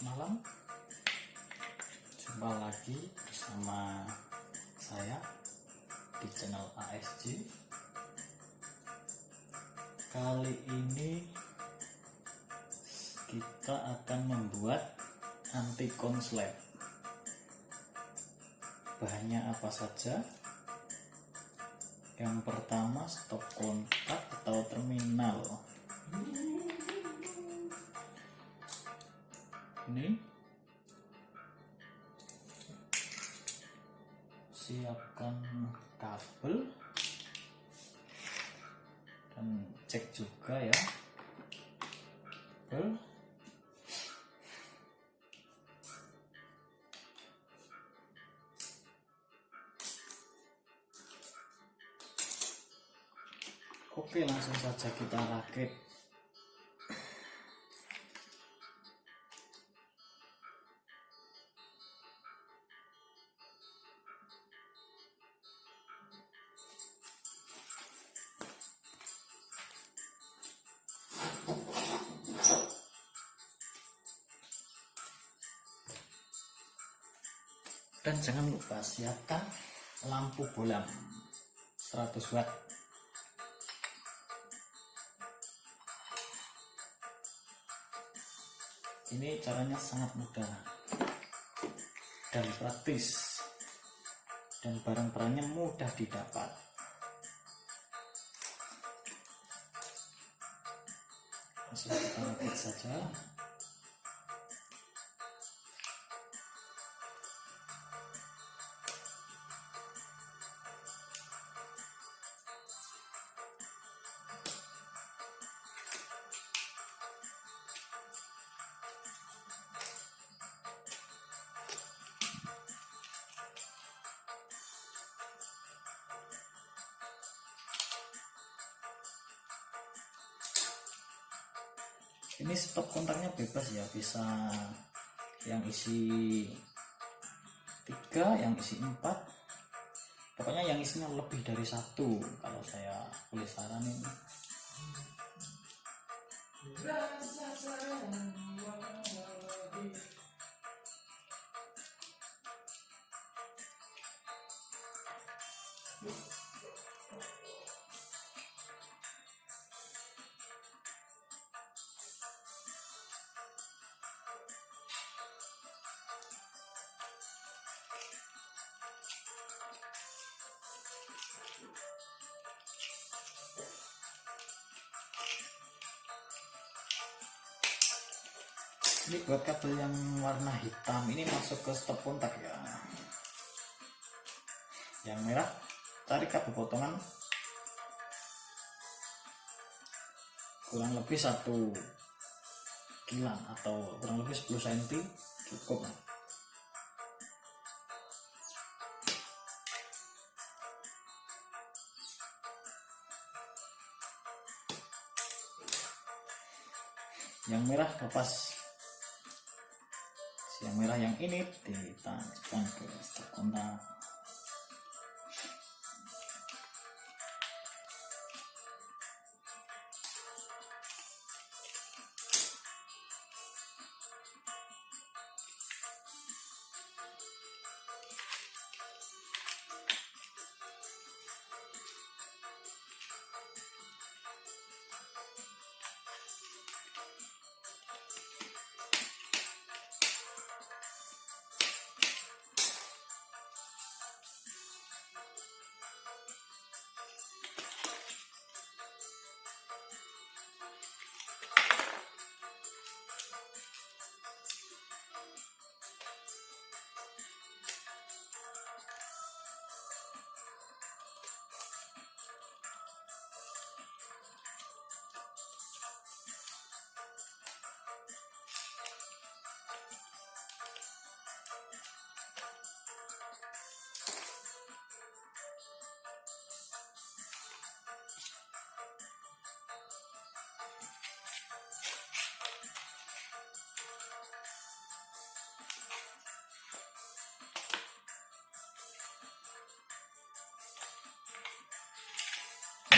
malam, jumpa lagi bersama saya di channel ASJ. Kali ini kita akan membuat anti konslet. Bahannya apa saja? Yang pertama, stop kontak atau terminal. Ini siapkan kabel dan cek juga ya kabel. Oke, langsung saja kita rakit. Dan jangan lupa siapkan lampu bolam 100 watt. Ini caranya sangat mudah dan praktis, dan barang-barangnya mudah didapat. Langsung kita rakit saja. Ini stop kontaknya bebas ya, bisa yang isi 3, yang isi 4, pokoknya yang isinya lebih dari 1 kalau saya boleh saranin. Ini buat kabel yang warna hitam, ini masuk ke stop kontak ya. Yang merah, cari kabel potongan kurang lebih 1 kilan atau kurang lebih 10 cm cukup. Yang merah lepas. Yang merah yang ini ditancapkan ke stop kontak.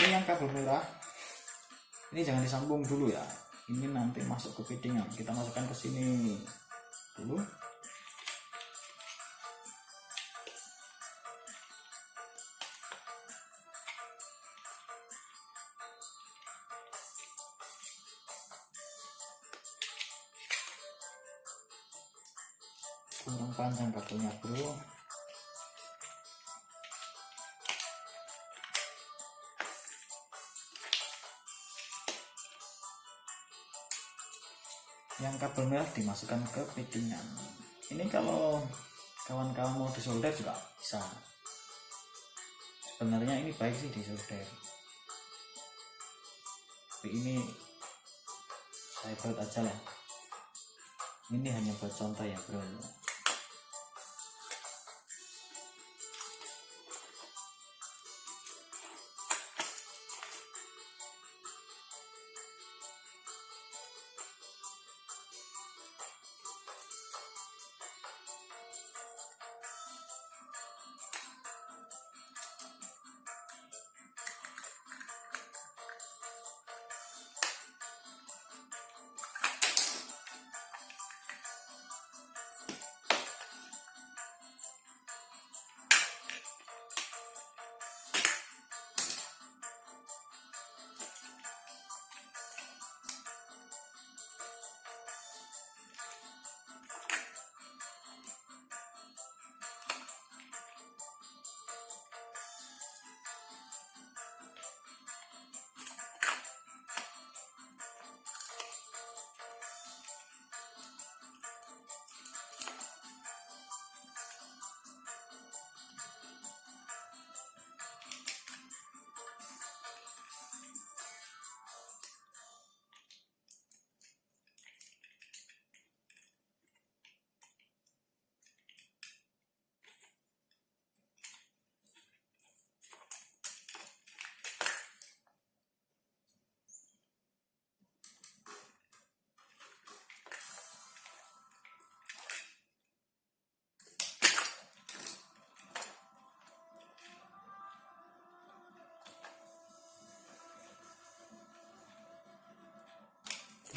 Ini yang kabel merah, ini jangan disambung dulu ya, ini nanti masuk ke fittingan, kita masukkan ke sini. dulu. Kurang panjang kabelnya bro. Yang kabel merah dimasukkan ke fittingan. Ini kalau kawan-kawan mau disolder juga bisa. Sebenarnya ini baik sih disolder, tapi ini saya buat aja lah. Ini hanya buat contoh ya bro.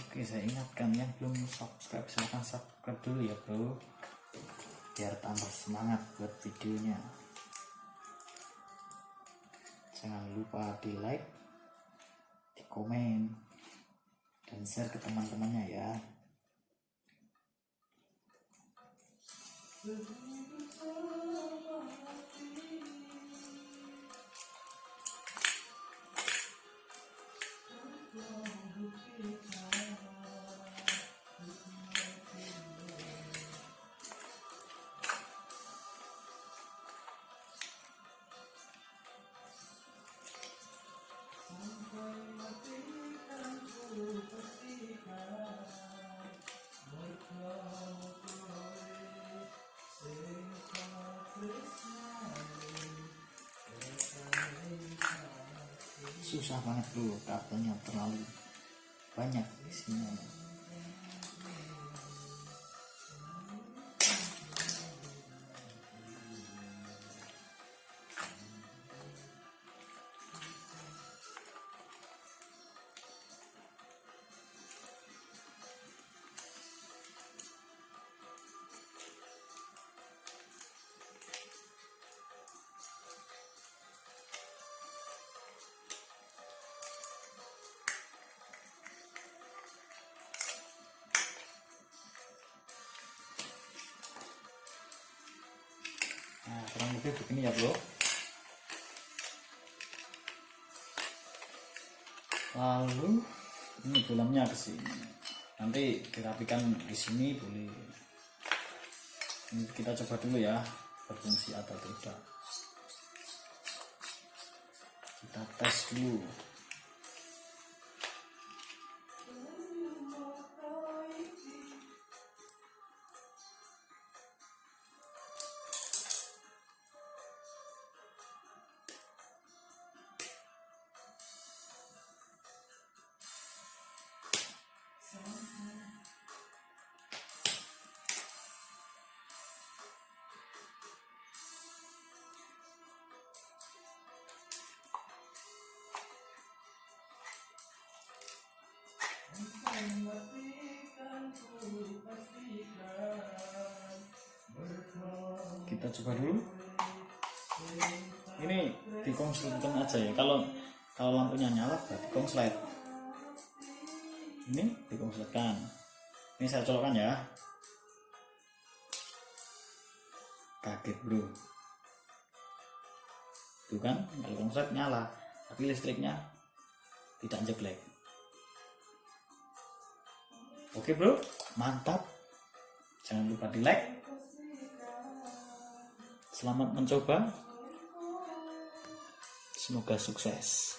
Oke, saya ingatkan yang belum subscribe silahkan subscribe dulu ya bro, biar tambah semangat buat videonya. Jangan lupa di like, di komen, dan share ke teman-temannya ya. Susah banget bro, kabelnya terlalu banyak isinya. Nah, kurang lebih begini ya bro. Lalu ini filmnya ke sini. Nanti dirapikan di sini boleh. Ini kita coba dulu ya, berfungsi atau tidak. Kita tes dulu. Matikan ku pastikan kita coba dulu. Ini dikonsletkan aja ya. Kalau lampunya nyala berarti konslet. Ini dikonsletkan. Ini saya colokkan ya. Kaget bro. Tuh kan, kalau konslet nyala, tapi listriknya tidak jeblek. Oke bro, mantap. Jangan lupa di like. Selamat mencoba. Semoga sukses.